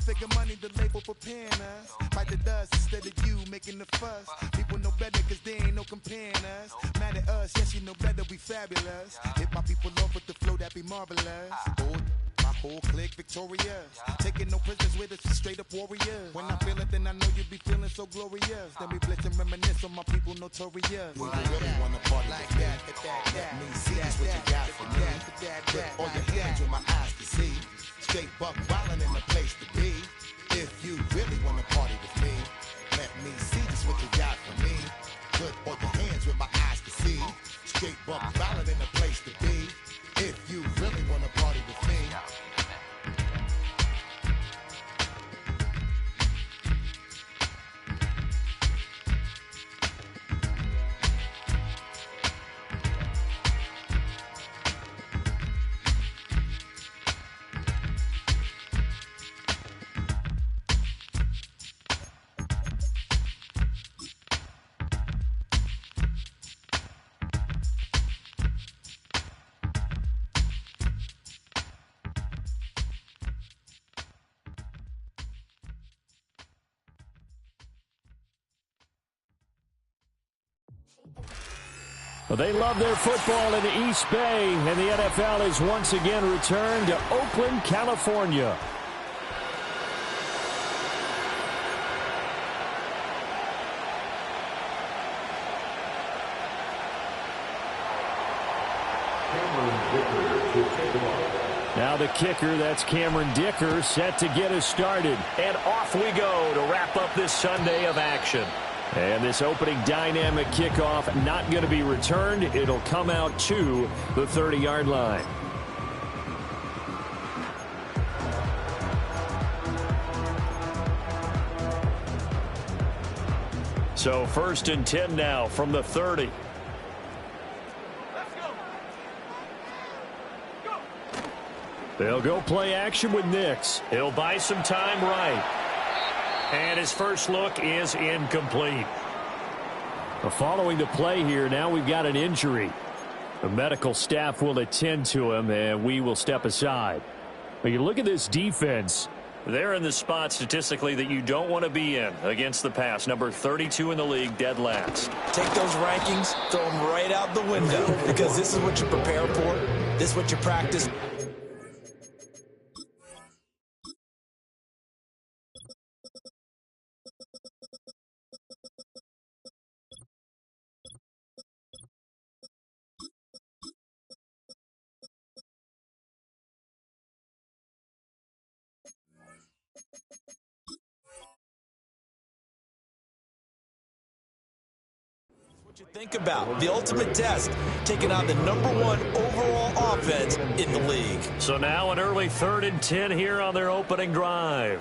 Seven-figure money, the label preparing us. Fight the dust instead of you making the fuss. People know better cause there ain't no comparing us. Mad at us, yes you know better, we fabulous. Hit my people off with the flow, that be marvelous. My whole clique victorious. Taking no prisoners with us, straight up warriors. When I feel it, then I know you be feeling so glorious. Then we blitz and reminisce on my people notorious. Well, you really wanna party like that. Let me see just what you got for me. Put all your hands with my eyes to see. Straight buck wildin' in the place to be. If you really wanna party with me, let me see just what you got for me. Put all your hands with my eyes to see. Straight buck wildin' in the place to be. If you really wanna party with me. Well, they love their football in the East Bay, and the NFL has once again returned to Oakland, California. Now the kicker, that's Cameron Dicker, set to get us started. And off we go to wrap up this Sunday of action. And this opening dynamic kickoff not going to be returned. It'll come out to the 30-yard line. So 1st and 10 now from the 30. They'll go play action with Nix. He'll buy some time right. And his first look is incomplete. Following the play here, now we've got an injury. The medical staff will attend to him, and we will step aside. But you look at this defense. They're in the spot statistically that you don't want to be in against the pass. Number 32 in the league, dead last. Take those rankings, throw them right out the window, because this is what you prepare for. This is what you practice. You think about the ultimate test, taking on the #1 overall offense in the league. So now an early 3rd and 10 here on their opening drive.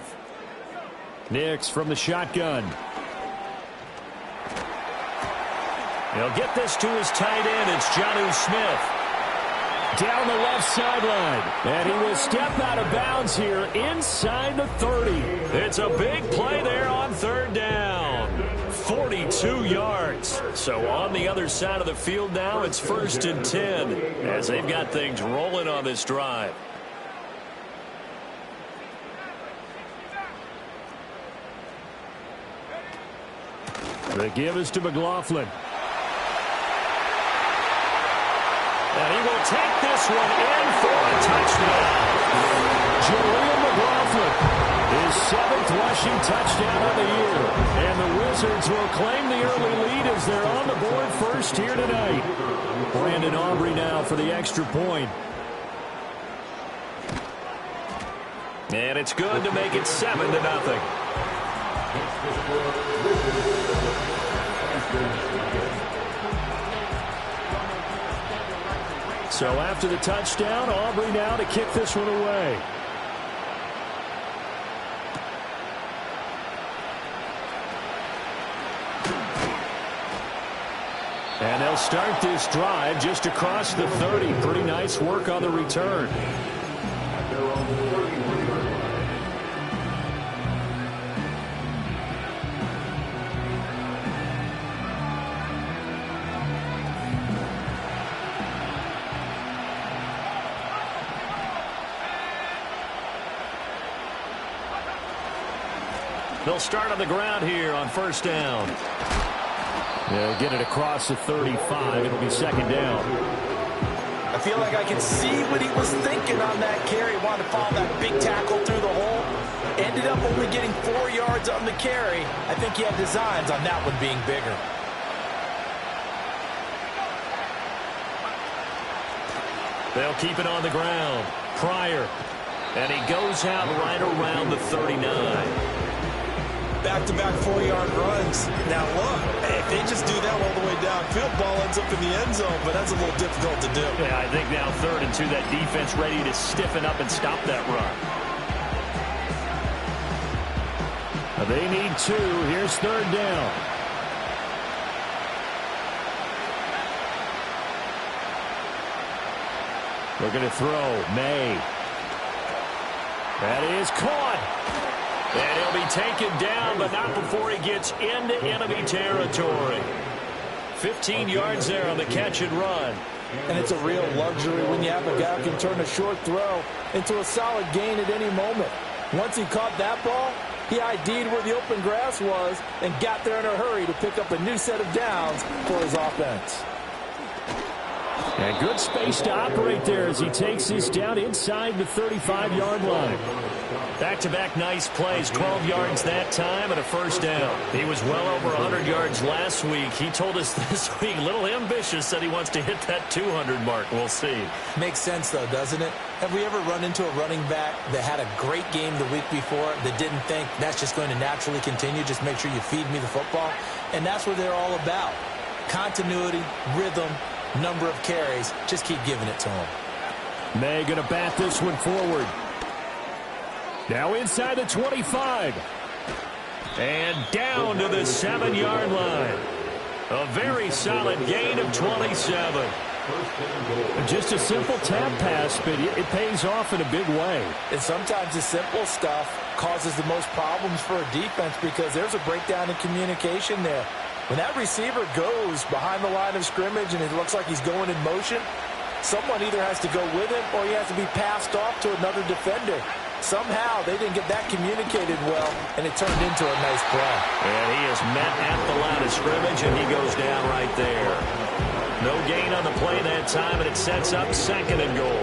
Nix from the shotgun. He'll get this to his tight end. It's Jonnu Smith. Down the left sideline. And he will step out of bounds here inside the 30. It's a big play there on 3rd down. 42 yards. So on the other side of the field now, it's 1st and 10 as they've got things rolling on this drive. The give is to McLaughlin. And he will take this one in for a touchdown. Julian McLaughlin, his 7th rushing touchdown of the year. And the Wizards will claim the early lead as they're on the board first here tonight. Brandon Aubrey now for the extra point. And it's good to make it 7-0. So after the touchdown, Aubrey now to kick this one away. And they'll start this drive just across the 30. Pretty nice work on the return. They'll start on the ground here on first down. They'll get it across the 35. It'll be second down. I feel like I can see what he was thinking on that carry. Wanted to follow that big tackle through the hole. Ended up only getting 4 yards on the carry. I think he had designs on that one being bigger. They'll keep it on the ground. Pryor. And he goes out right around the 39. Back-to-back 4-yard runs. Now look, if they just do that all the way downfield, ball ends up in the end zone, but that's a little difficult to do. Yeah, I think now 3rd and 2, that defense ready to stiffen up and stop that run. They need 2. Here's 3rd down. Looking to throw. May. That is caught. And he'll be taken down, but not before he gets into enemy territory. 15 yards there on the catch and run. And it's a real luxury when you have a guy who can turn a short throw into a solid gain at any moment. Once he caught that ball, he ID'd where the open grass was and got there in a hurry to pick up a new set of downs for his offense. And good space to operate there as he takes this down inside the 35-yard line. Back-to-back nice plays, 12 yards that time and a first down. He was well over 100 yards last week. He told us this week, a little ambitious, that he wants to hit that 200 mark. We'll see. Makes sense, though, doesn't it? Have we ever run into a running back that had a great game the week before that didn't think that's just going to naturally continue, just make sure you feed me the football? And that's what they're all about. Continuity, rhythm, number of carries. Just keep giving it to him. May going to bat this one forward. Now inside the 25. And down to the 7-yard line. A very solid gain of 27. Just a simple tap pass, but it pays off in a big way. And sometimes the simple stuff causes the most problems for a defense because there's a breakdown in communication there. When that receiver goes behind the line of scrimmage and it looks like he's going in motion, someone either has to go with him or he has to be passed off to another defender. Somehow they didn't get that communicated well, and it turned into a nice play. And he is met at the line of scrimmage, and he goes down right there. No gain on the play that time, and it sets up 2nd and goal.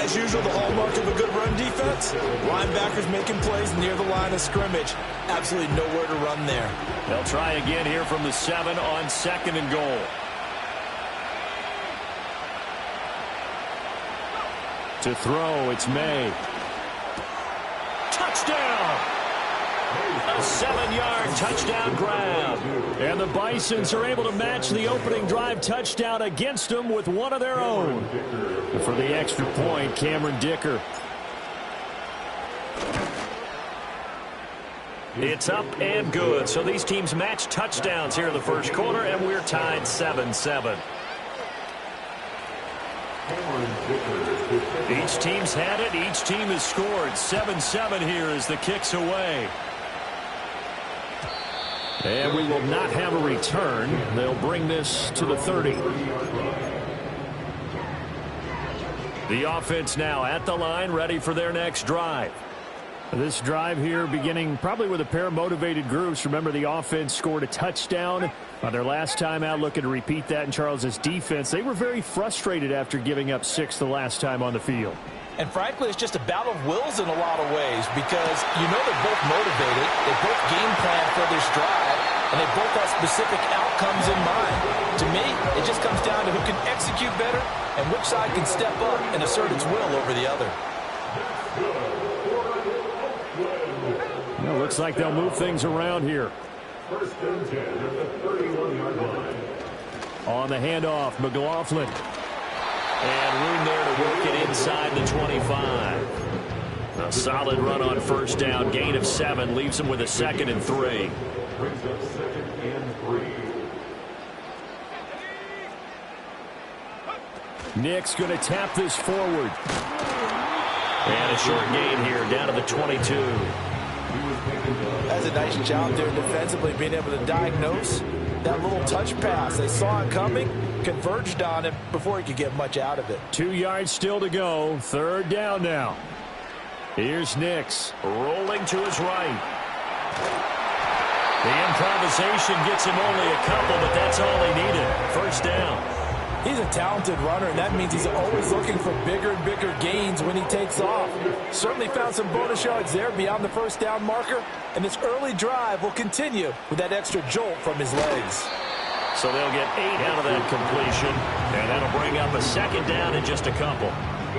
As usual, the hallmark of a good run defense, linebackers making plays near the line of scrimmage. Absolutely nowhere to run there. They'll try again here from the 7 on 2nd and goal. To throw, it's May. Touchdown! A 7-yard touchdown grab. And the Bisons are able to match the opening drive touchdown against them with one of their own. And for the extra point, Cameron Dicker. It's up and good. So these teams match touchdowns here in the first quarter, and we're tied 7-7. Each team's had it. Each team has scored. 7-7 here as the kick's away. And we will not have a return. They'll bring this to the 30. The offense now at the line, ready for their next drive. This drive here beginning probably with a pair of motivated groups. Remember, the offense scored a touchdown on their last time out, looking to repeat that in Charles's defense. They were very frustrated after giving up 6 the last time on the field. And frankly, it's just a battle of wills in a lot of ways because you know they're both motivated, they both game plan for this drive, and they both have specific outcomes in mind. To me, it just comes down to who can execute better and which side can step up and assert its will over the other. Well, looks like they'll move things around here. First and 10 at the 31-yard line. On the handoff, McLaughlin. And room there to work it inside the 25. A solid run on first down. Gain of 7 leaves him with a 2nd and 3. Brings up 2nd and 3. Nick's going to tap this forward. And a short gain here down to the 22. That's a nice job there defensively, being able to diagnose that little touch pass. They saw it coming, converged on it before he could get much out of it. 2 yards still to go. 3rd down now. Here's Nix rolling to his right. The improvisation gets him only a couple, but that's all he needed. First down. He's a talented runner, and that means he's always looking for bigger and bigger gains when he takes off. Certainly found some bonus yards there beyond the first down marker, and this early drive will continue with that extra jolt from his legs. So they'll get 8 out of that completion, and that'll bring up a second down in just a couple.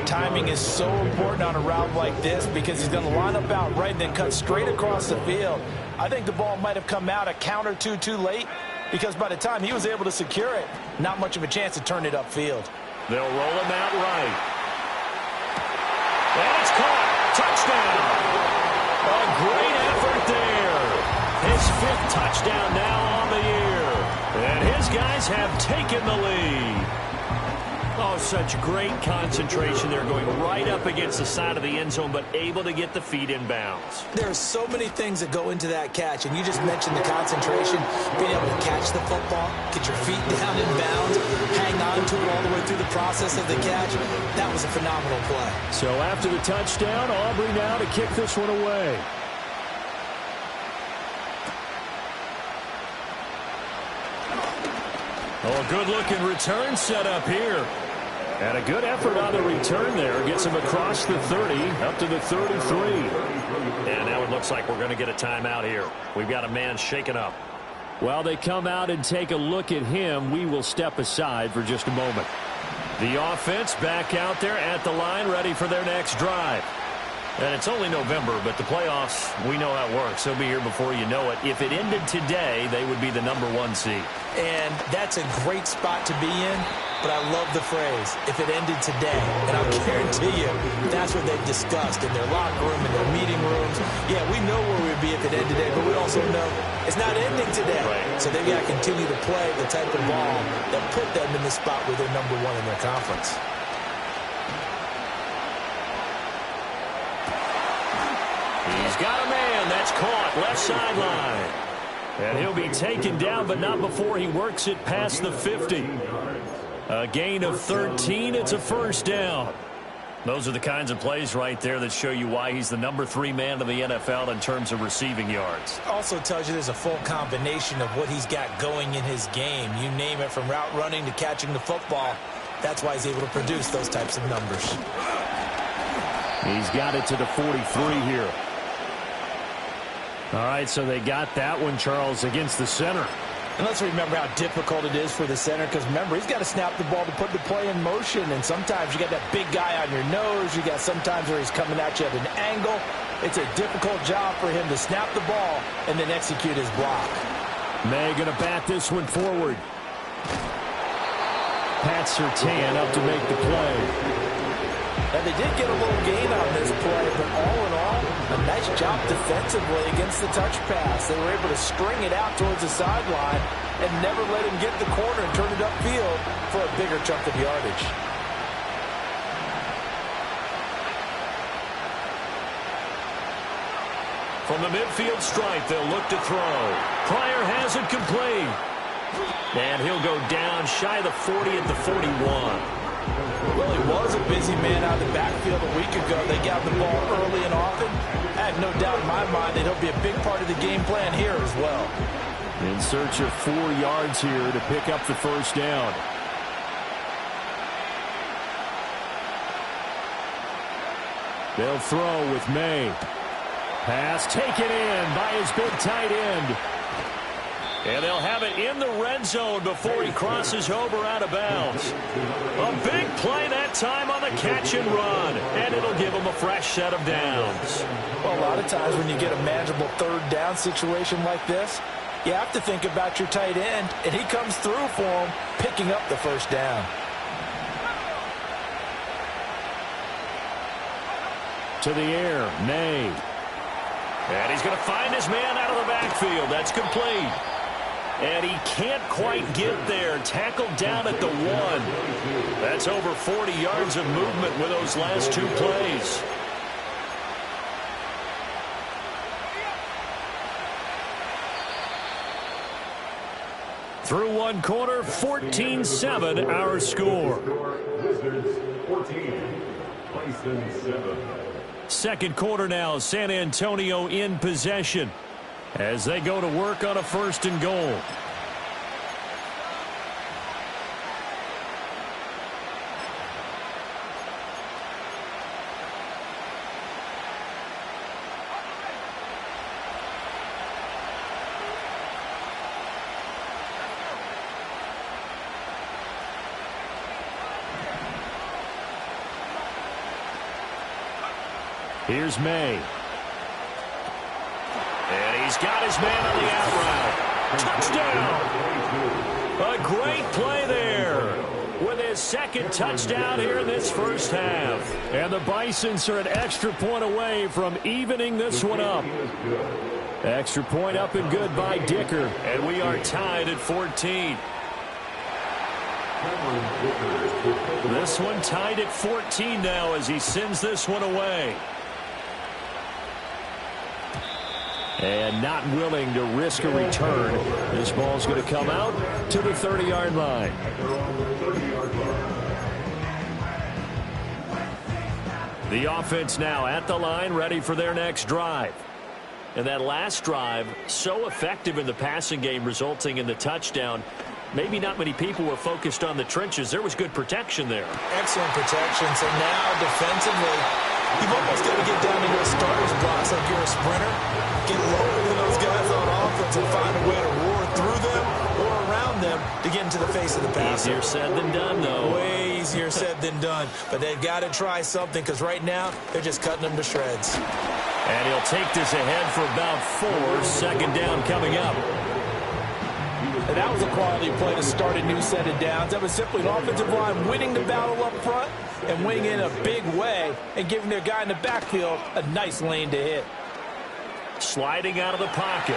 Timing is so important on a route like this because he's going to line up out right and then cut straight across the field. I think the ball might have come out a count or two too late because by the time he was able to secure it, not much of a chance to turn it upfield. They'll roll him out right. And it's caught. Touchdown. A great effort there. His 5th touchdown now on the year. And his guys have taken the lead. Oh, such great concentration. They're going right up against the side of the end zone, but able to get the feet in bounds. There are so many things that go into that catch, and you just mentioned the concentration, being able to catch the football, get your feet down in bounds, hang on to it all the way through the process of the catch. That was a phenomenal play. So after the touchdown, Aubrey now to kick this one away. Oh, a good-looking return set up here. And a good effort on the return there. Gets him across the 30, up to the 33. And now it looks like we're going to get a timeout here. We've got a man shaken up. While they come out and take a look at him, we will step aside for just a moment. The offense back out there at the line, ready for their next drive. And it's only November, but the playoffs, we know how it works. They'll be here before you know it. If it ended today, they would be the #1 seed. And that's a great spot to be in, but I love the phrase, if it ended today. And I'll guarantee you, that's what they've discussed in their locker room, in their meeting rooms. Yeah, we know where we'd be if it ended today, but we also know it's not ending today. Right. So they've got to continue to play the type of ball that put them in the spot where they're #1 in their conference. He's got a man. That's caught. Left sideline. And he'll be taken down, but not before he works it past the 50. A gain of 13. It's a first down. Those are the kinds of plays right there that show you why he's the #3 man in the NFL in terms of receiving yards. Also tells you there's a full combination of what he's got going in his game. You name it, from route running to catching the football. That's why he's able to produce those types of numbers. He's got it to the 43 here. All right, so they got that one, Charles, against the center. And let's remember how difficult it is for the center, because remember, he's got to snap the ball to put the play in motion, and sometimes you got that big guy on your nose. You got sometimes where he's coming at you at an angle. It's a difficult job for him to snap the ball and then execute his block. May going to bat this one forward. Pat Surtain up to make the play. Now, they did get a little gain on this play, but all in all, a nice job defensively against the touch pass. They were able to string it out towards the sideline and never let him get the corner and turn it upfield for a bigger chunk of yardage. From the midfield stripe, they'll look to throw. Pryor has it complete. And he'll go down shy of the 40 at the 41. Well, he was a busy man out of the backfield a week ago. They got the ball early and often. I have no doubt in my mind that he'll be a big part of the game plan here as well. In search of 4 yards here to pick up the first down. They'll throw with May. Pass taken in by his big tight end. And they'll have it in the red zone before he crosses over out of bounds. A big play that time on the catch and run. And it'll give him a fresh set of downs. Well, a lot of times when you get a manageable third down situation like this, you have to think about your tight end, and he comes through for him, picking up the first down. To the air, May. And he's going to find his man out of the backfield. That's complete. And he can't quite get there. Tackled down at the 1. That's over 40 yards of movement with those last 2 plays. Through 1 quarter, 14-7 our score. Wizards 14, Bison 7. Second quarter now, San Antonio in possession. as they go to work on a 1st and goal. Here's May. And he's got his man on the out route. Touchdown! A great play there with his 2nd touchdown here in this first half. And the Bisons are an extra point away from evening this one up. Extra point up and good by Dicker. And we are tied at 14. This one tied at 14 now as he sends this one away. And not willing to risk a return. This ball's going to come out to the 30-yard line. The offense now at the line, ready for their next drive. And that last drive, so effective in the passing game, resulting in the touchdown. Maybe not many people were focused on the trenches. There was good protection there. Excellent protection. So now defensively, you've almost got to get down to your starter's blocks like you're a sprinter. Get lower than those guys on offense and find a way to roar through them or around them to get into the face of the passer. Easier said than done, though. Way easier said than done. But they've got to try something because right now they're just cutting them to shreds. And he'll take this ahead for about 4. 2nd down coming up. And that was a quality play to start a new set of downs. That was simply an offensive line winning the battle up front and winning in a big way and giving their guy in the backfield a nice lane to hit. Sliding out of the pocket.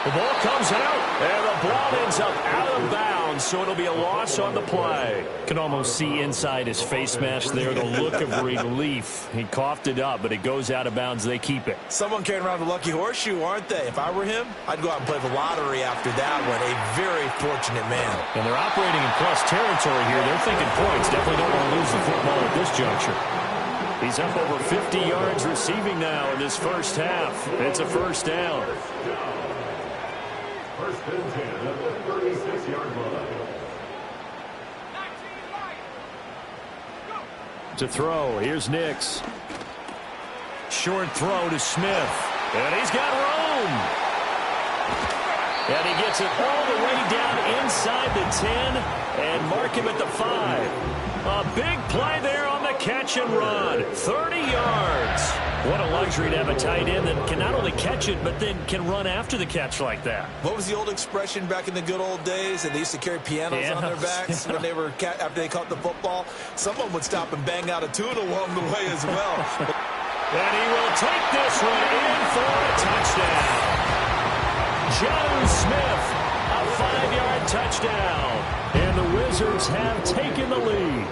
The ball comes out, and the ball ends up out of bounds, so it'll be a loss on the play. Can almost see inside his face mask there the look of relief. He coughed it up, but it goes out of bounds. They keep it. Someone carrying around the lucky horseshoe, aren't they? If I were him, I'd go out and play the lottery after that one. A very fortunate man. And they're operating in plus territory here. They're thinking points. Definitely don't want to lose the football at this juncture. He's up over 50 yards receiving now in this first half. It's a 1st down. 1st and 10 at the 36-yard line. To throw, here's Nix. Short throw to Smith. And he's got room. And he gets it all the way down inside the 10 and mark him at the 5. A big play there on the catch and run. 30 yards. What a luxury to have a tight end that can not only catch it, but then can run after the catch like that. What was the old expression back in the good old days? And they used to carry pianos on their backs when they were after they caught the football. Someone would stop and bang out a tune along the way as well. And he will take this one in for a touchdown. John Smith, a 5-yard touchdown. And the Wizards have taken the lead.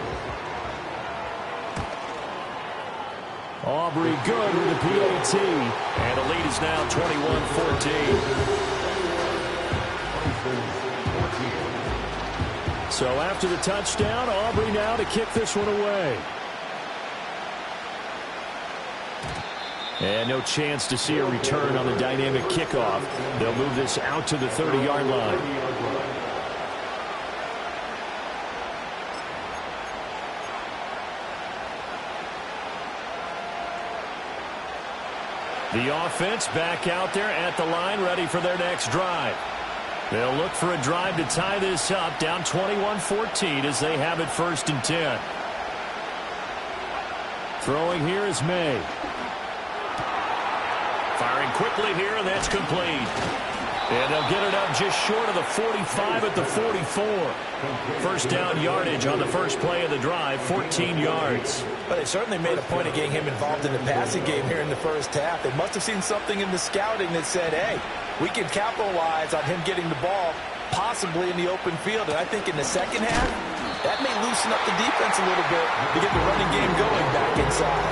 Aubrey good with the PAT. And the lead is now 21-14. So after the touchdown, Aubrey now to kick this one away. And no chance to see a return on the dynamic kickoff. They'll move this out to the 30-yard line. The offense back out there at the line, ready for their next drive. They'll look for a drive to tie this up, down 21-14 as they have it 1st and 10. Throwing here is May. Firing quickly here, and that's complete. And they'll get it up just short of the 45 at the 44. 1st down yardage on the first play of the drive, 14 yards. But they certainly made a point of getting him involved in the passing game here in the first half. They must have seen something in the scouting that said, hey, we can capitalize on him getting the ball possibly in the open field. And I think in the second half, that may loosen up the defense a little bit to get the running game going back inside.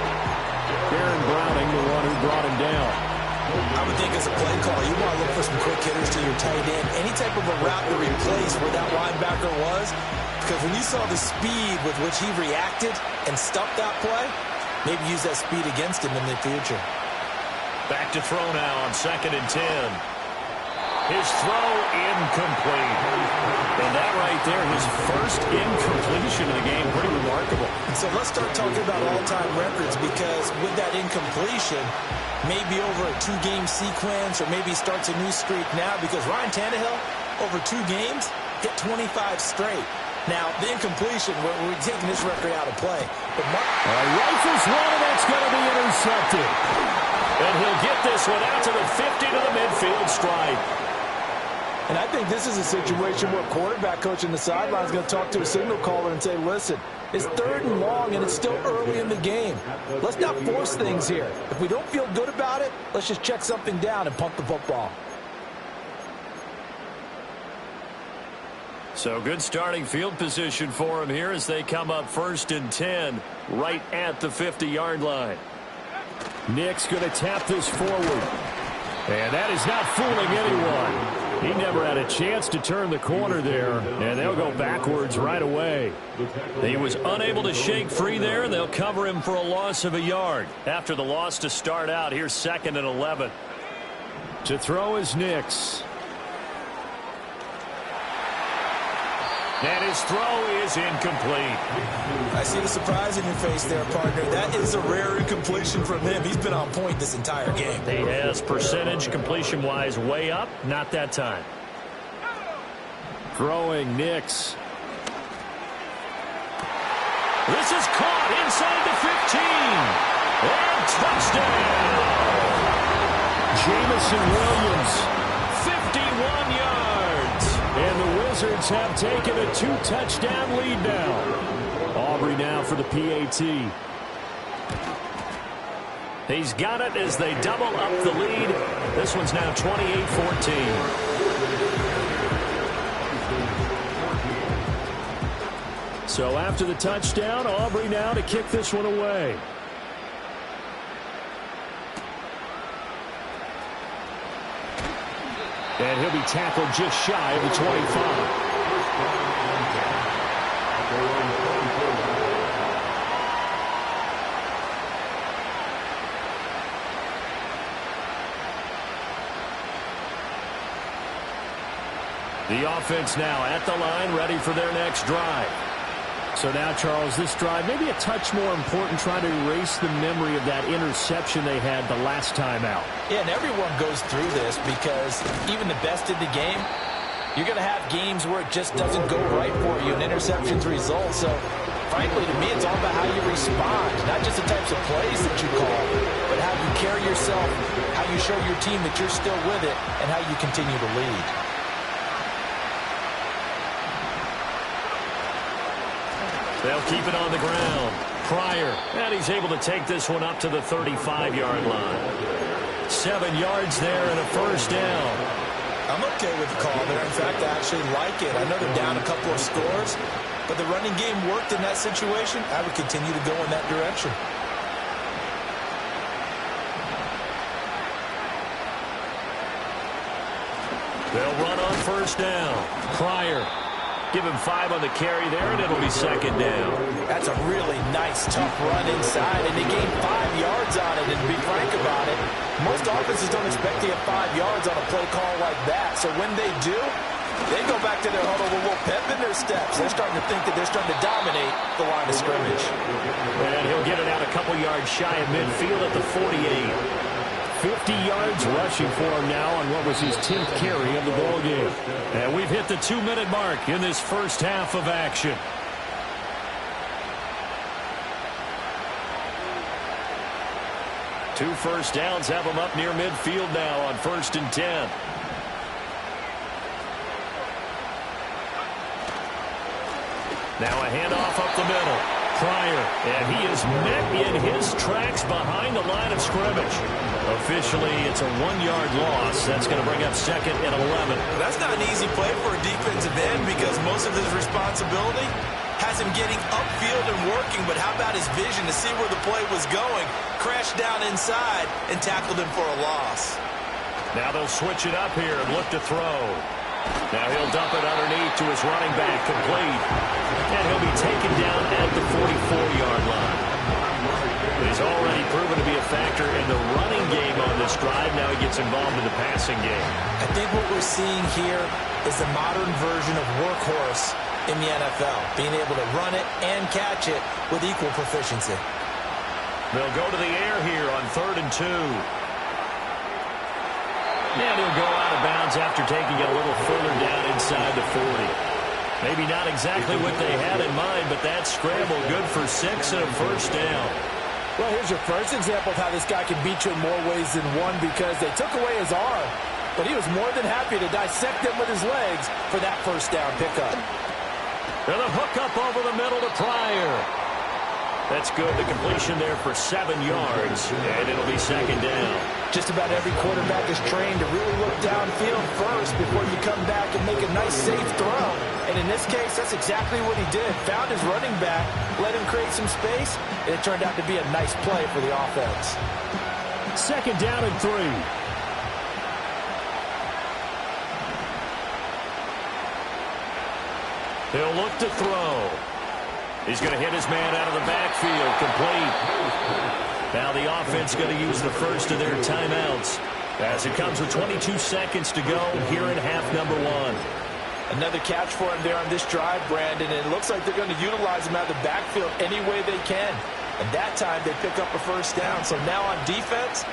Aaron Browning, the one who brought him down. I would think as a play caller, you want to look for some quick hitters to your tight end. Any type of a route to replace where that linebacker was. Because when you saw the speed with which he reacted and stuffed that play, maybe use that speed against him in the future. Back to throw now on 2nd and 10. His throw incomplete. And that right there, his first incompletion of the game, pretty remarkable. So let's start talking about all-time records, because with that incompletion, maybe over a 2-game sequence, or maybe starts a new streak now, because Ryan Tannehill, over 2 games, hit 25 straight. Now, the incompletion, we're taking this record out of play. But rifles one, and that's going to be intercepted. And he'll get this one out to the 50 to the midfield stripe. And I think this is a situation where quarterback coach in the sideline is going to talk to a signal caller and say, listen, it's 3rd and long, and it's still early in the game. Let's not force things here. If we don't feel good about it, let's just check something down and punt the football. So good starting field position for him here as they come up 1st and 10 right at the 50-yard line. Nick's going to tap this forward. And that is not fooling anyone. He never had a chance to turn the corner there, and they'll go backwards right away. He was unable to shake free there, and they'll cover him for a loss of a yard. After the loss to start out, here's 2nd and 11. To throw is Nix. And his throw is incomplete. I see the surprise in your face there, partner. That is a rare incompletion from him. He's been on point this entire game. He has percentage completion-wise way up. Not that time. Throwing Nix. This is caught inside the 15. And touchdown. Jamison Williams, 51 yards. And the Wizards have taken a 2-touchdown lead now. Aubrey now for the PAT. He's got it as they double up the lead. This one's now 28-14. So after the touchdown, Aubrey now to kick this one away. And he'll be tackled just shy of the 25. The offense now at the line, ready for their next drive. So now, Charles, this drive maybe a touch more important, trying to erase the memory of that interception they had the last time out. Yeah, and everyone goes through this, because even the best in the game, you're going to have games where it just doesn't go right for you, and interceptions result. So, frankly, to me, it's all about how you respond, not just the types of plays that you call, but how you carry yourself, how you show your team that you're still with it, and how you continue to lead. They'll keep it on the ground. Pryor, and he's able to take this one up to the 35-yard line. 7 yards there and a first down. I'm okay with the call there. In fact, I actually like it. I know they're down a couple of scores, but the running game worked in that situation. I would continue to go in that direction. They'll run on first down. Pryor. Give him 5 on the carry there, and it'll be 2nd down. That's a really nice, tough run inside, and they gained 5 yards on it. And to be frank about it, most offenses don't expect to get 5 yards on a play call like that. So when they do, they go back to their huddle with a little pep in their steps. They're starting to think that they're starting to dominate the line of scrimmage. And he'll get it out a couple yards shy of midfield at the 48. 50 yards rushing for him now on what was his 10th carry of the ball game. And we've hit the 2-minute mark in this first half of action. Two first downs have them up near midfield now on 1st and 10. Now a handoff up the middle. Pryor, and he is met in his tracks behind the line of scrimmage. Officially, it's a 1-yard loss. That's going to bring up 2nd and 11. That's not an easy play for a defensive end, because most of his responsibility has him getting upfield and working, but how about his vision to see where the play was going, crashed down inside, and tackled him for a loss. Now they'll switch it up here and look to throw. Now he'll dump it underneath to his running back, complete. And he'll be taken down at the 44-yard line. He's already proven to be a factor in the running game on this drive. Now he gets involved in the passing game. I think what we're seeing here is the modern version of workhorse in the NFL, being able to run it and catch it with equal proficiency. They'll go to the air here on 3rd and 2. And he'll go out of bounds after taking it a little further down inside the 40. Maybe not exactly what they had in mind, but that scramble good for 6 and a first down. Well, here's your first example of how this guy can beat you in more ways than one, because they took away his arm, but he was more than happy to dissect them with his legs for that first down pickup. And a hook up over the middle to Pryor. That's good. The completion there for 7 yards, and it'll be 2nd down. Just about every quarterback is trained to really look downfield first before you come back and make a nice, safe throw. And in this case, that's exactly what he did. Found his running back, let him create some space, and it turned out to be a nice play for the offense. 2nd down and 3. He'll look to throw. He's going to hit his man out of the backfield. Complete. Now the offense going to use the first of their timeouts as it comes with 22 seconds to go here in half number 1. Another catch for him there on this drive, Brandon, and it looks like they're going to utilize him out of the backfield any way they can. And that time they pick up a first down. So now on defense,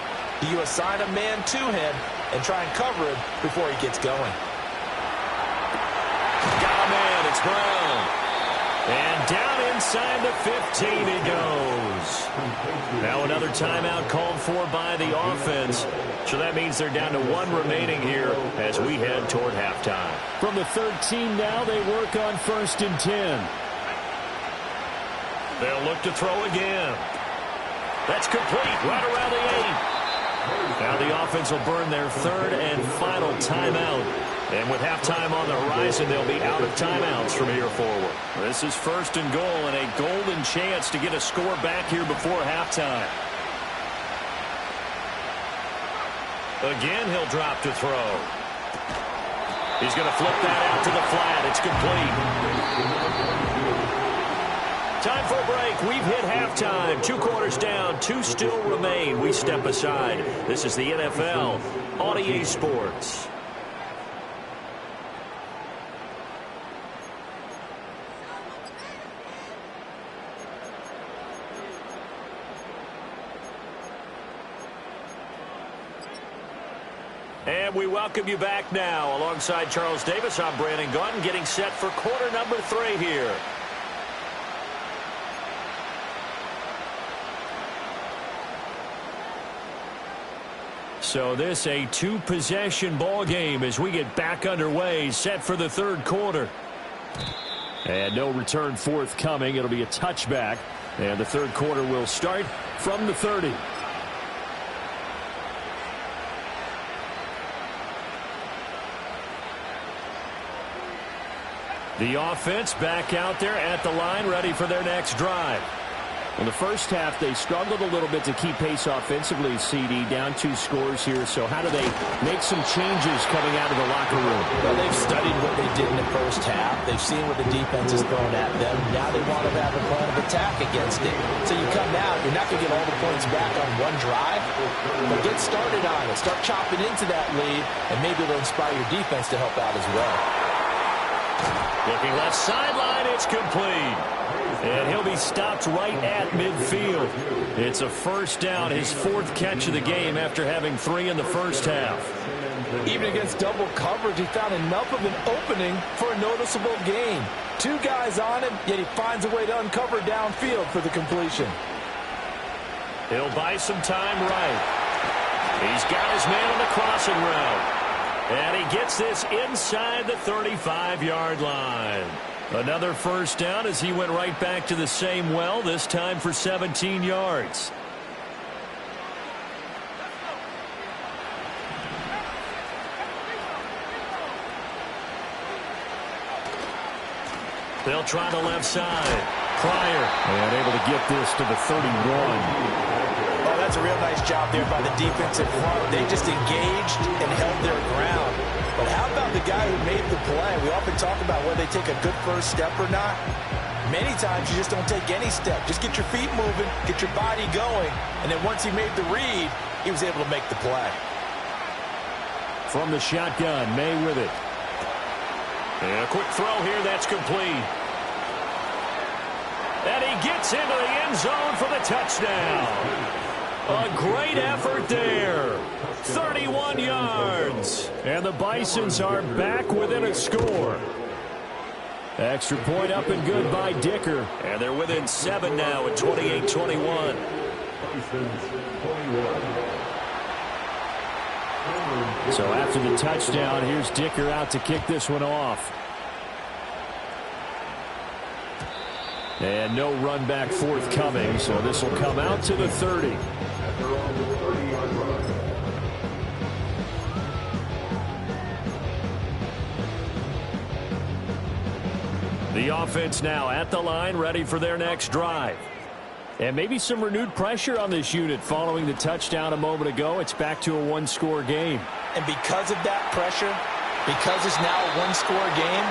you assign a man to him and try and cover him before he gets going. Got a man. It's Brown. And down inside the 15 he goes. Now another timeout called for by the offense. So that means they're down to 1 remaining here as we head toward halftime. From the 13 now, they work on 1st and 10. They'll look to throw again. That's complete right around the 8. Now the offense will burn their 3rd and final timeout. And with halftime on the horizon, they'll be out of timeouts from here forward. This is 1st and goal and a golden chance to get a score back here before halftime. Again, he'll drop to throw. He's going to flip that out to the flat. It's complete. Time for a break. We've hit halftime. 2 quarters down. 2 still remain. We step aside. This is the NFL on EA Sports. And we welcome you back now. Alongside Charles Davis, I'm Brandon Gunn, getting set for quarter number 3 here. So this a 2-possession ball game as we get back underway, set for the 3rd quarter. And no return forthcoming. It'll be a touchback. And the 3rd quarter will start from the 30. The offense back out there at the line, ready for their next drive. In the first half, they struggled a little bit to keep pace offensively, CD, down 2 scores here. So how do they make some changes coming out of the locker room? Well, they've studied what they did in the first half. They've seen what the defense has thrown at them. Now they want to have a plan of attack against it. So you come out, you're not going to get all the points back on one drive, but get started on it. Start chopping into that lead, and maybe it'll inspire your defense to help out as well. Looking left sideline, it's complete. And he'll be stopped right at midfield. It's a first down, his 4th catch of the game after having 3 in the first half. Even against double coverage, he found enough of an opening for a noticeable gain. 2 guys on him, yet he finds a way to uncover downfield for the completion. He'll buy some time right. He's got his man on the crossing route. And he gets this inside the 35-yard line. Another first down as he went right back to the same well, this time for 17 yards. They'll try the left side. Pryor. And able to get this to the 31. Oh, that's a real nice job there by the defensive front. They just engaged and held their ground. But how about the guy who made the play? We often talk about whether they take a good first step or not. Many times you just don't take any step. Just get your feet moving, get your body going, and then once he made the read, he was able to make the play. From the shotgun, May with it. And a quick throw here, that's complete. And he gets into the end zone for the touchdown. A great effort there. 31 yards. And the Bisons are back within a score. Extra point up and good by Dicker. And they're within 7 now at 28-21. So after the touchdown, here's Dicker out to kick this one off. And no run back forthcoming, so this will come out to the 30. The offense now at the line, ready for their next drive. And maybe some renewed pressure on this unit following the touchdown a moment ago. It's back to a one-score game. And because of that pressure, because it's now a one-score game,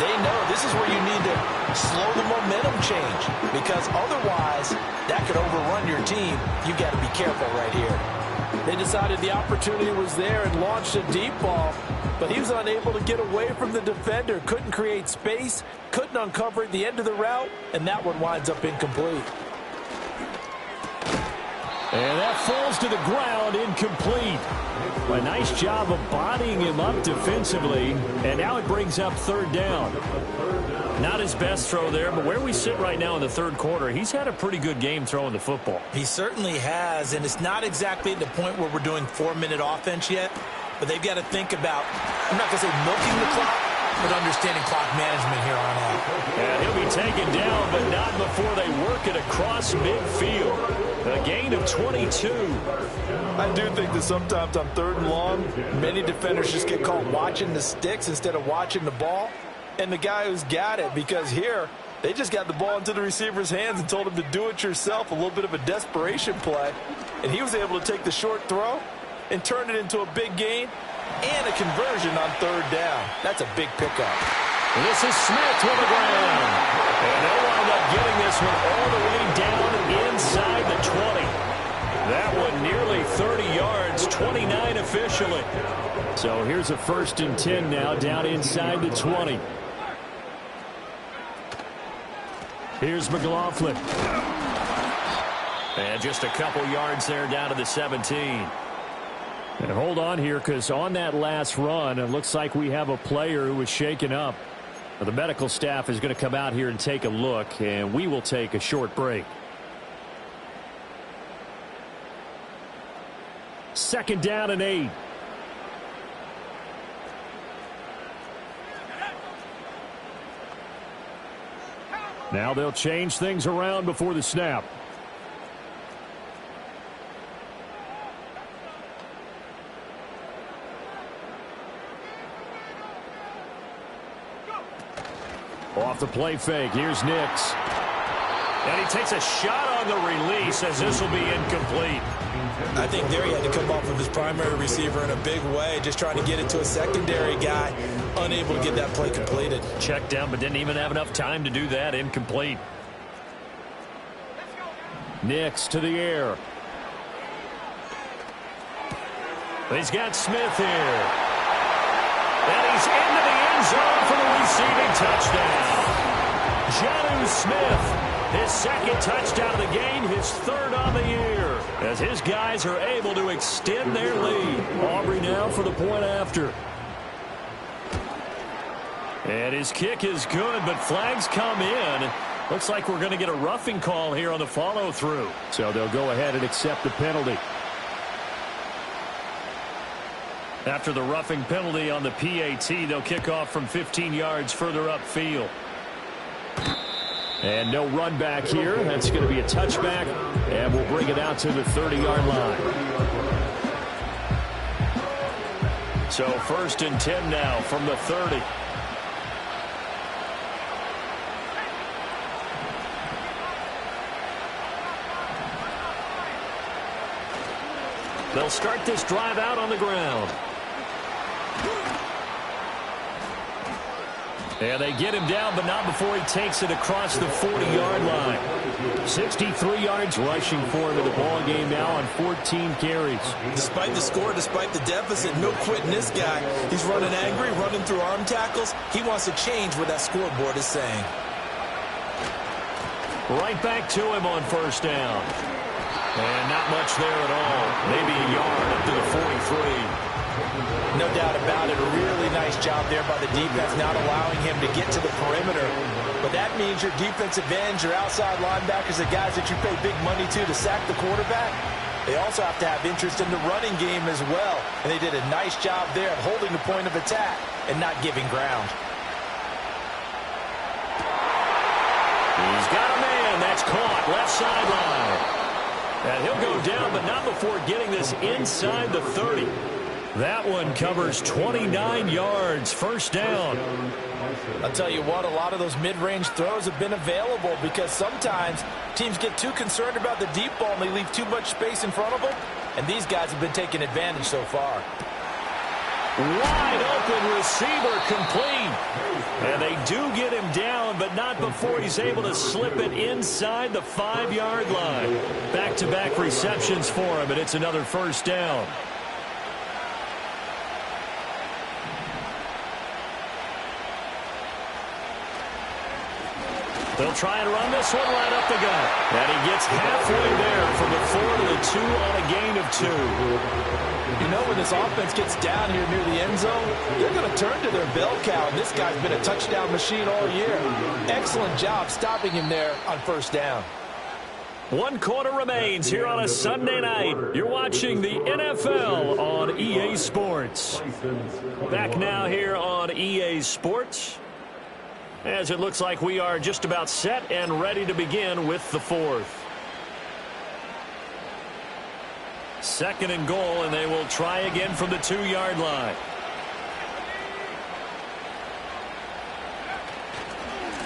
they know this is where you need to slow the momentum change, because otherwise that could overrun your team. You've got to be careful right here. They decided the opportunity was there and launched a deep ball, but he was unable to get away from the defender, couldn't create space, couldn't uncover at the end of the route, and that one winds up incomplete. And that falls to the ground, incomplete. A nice job of bodying him up defensively, and now it brings up third down. Not his best throw there, but where we sit right now in the third quarter, he's had a pretty good game throwing the football. He certainly has, and it's not exactly at the point where we're doing 4-minute offense yet, but they've got to think about, I'm not going to say milking the clock, but understanding clock management here on out. And he'll be taken down, but not before they work it across midfield. A gain of 22. I do think that sometimes on third and long, many defenders just get caught watching the sticks instead of watching the ball. And the guy who's got it, because here, they just got the ball into the receiver's hands and told him to do it yourself, a little bit of a desperation play. And he was able to take the short throw and turn it into a big gain and a conversion on third down. That's a big pickup. This is Smith with the ground. And they'll wind up getting this one all the way down inside the 20. That one nearly 30 yards, 29 officially. So here's a 1st and 10 now, down inside the 20. Here's McLaughlin. And just a couple yards there down to the 17. And hold on here, because on that last run, it looks like we have a player who was shaken up. The medical staff is going to come out here and take a look, and we will take a short break. 2nd down and 8. Now they'll change things around before the snap. Off the play fake, here's Nix. And he takes a shot on the release as this will be incomplete. I think there he had to come off of his primary receiver in a big way, just trying to get it to a secondary guy, unable to get that play completed. Checked down, but didn't even have enough time to do that. Incomplete. Nix to the air. He's got Smith here. And he's into the end zone for the receiving touchdown. Jonnu Smith, his 2nd touchdown of the game, his 3rd on the year, as his guys are able to extend their lead. Aubrey now for the point after. And his kick is good, but flags come in. Looks like we're going to get a roughing call here on the follow-through. So they'll go ahead and accept the penalty. After the roughing penalty on the PAT, they'll kick off from 15 yards further upfield. And no run back here. That's going to be a touchback, and we'll bring it out to the 30-yard line. So 1st and 10 now from the 30. They'll start this drive out on the ground. And they get him down, but not before he takes it across the 40-yard line. 63 yards rushing for him in the ball game now on 14 carries. Despite the score, despite the deficit, no quitting this guy. He's running angry, running through arm tackles. He wants to change what that scoreboard is saying. Right back to him on first down. And not much there at all. Maybe a yard up to the 43. No doubt about it. A really nice job there by the defense, not allowing him to get to the perimeter. But that means your defensive ends, your outside linebackers, the guys that you pay big money to sack the quarterback, they also have to have interest in the running game as well. And they did a nice job there of holding the point of attack and not giving ground. He's got a man. That's caught. Left sideline. And he'll go down, but not before getting this inside the 30. That one covers 29 yards. First down. I'll tell you what, a lot of those mid-range throws have been available because sometimes teams get too concerned about the deep ball and they leave too much space in front of them. And these guys have been taking advantage so far. Wide open receiver complete. And they do get him down, but not before he's able to slip it inside the 5-yard line. Back-to-back receptions for him, and it's another first down. They'll try and run this one right up the gut. And he gets halfway there from the 4 to the 2 on a gain of 2. You know, when this offense gets down here near the end zone, they're going to turn to their bell cow, and this guy's been a touchdown machine all year. Excellent job stopping him there on first down. 1 quarter remains here on a Sunday night. You're watching the NFL on EA Sports. Back now here on EA Sports, as it looks like we are just about set and ready to begin with the fourth. 2nd and goal, and they will try again from the 2-yard line.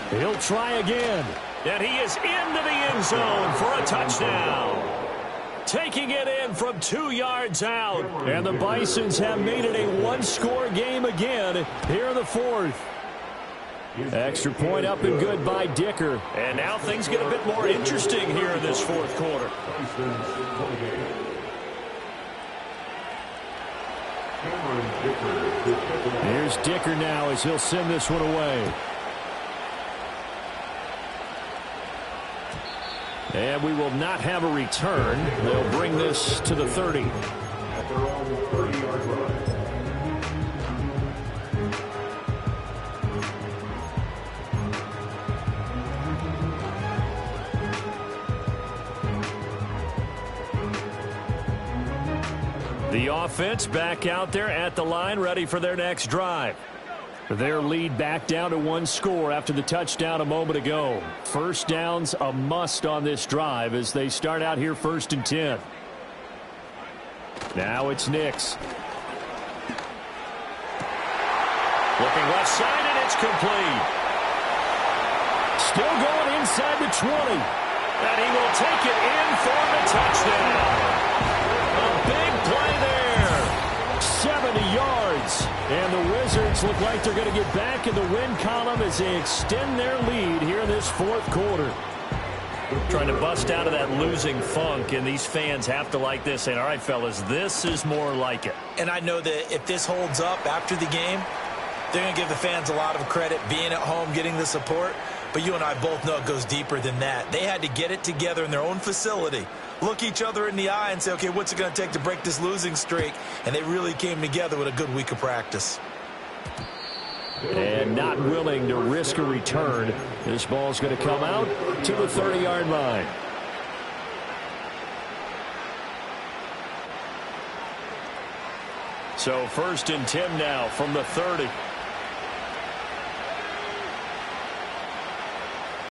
He'll try again. And he is into the end zone for a touchdown. Taking it in from 2 yards out. And the Bisons have made it a one-score game again here in the fourth. Extra point up and good by Dicker. And now things get a bit more interesting here in this fourth quarter. Here's Dicker now as he'll send this one away. And we will not have a return. They'll bring this to the 30. At their own 30-yard line. The offense back out there at the line, ready for their next drive. Their lead back down to 1 score after the touchdown a moment ago. First down's a must on this drive as they start out here 1st and 10. Now it's Nix. Looking left side, and it's complete. Still going inside the 20. And he will take it in for the touchdown. A big play there. 70 yards. And the Wizards look like they're going to get back in the win column as they extend their lead here in this fourth quarter. Trying to bust out of that losing funk, and these fans have to like this. And all right, fellas, this is more like it. And I know that if this holds up after the game, they're going to give the fans a lot of credit, being at home, getting the support. But you and I both know it goes deeper than that. They had to get it together in their own facility, look each other in the eye and say, okay, what's it going to take to break this losing streak? And they really came together with a good week of practice. And not willing to risk a return. This ball's going to come out to the 30-yard line. So 1st and 10 now from the 30.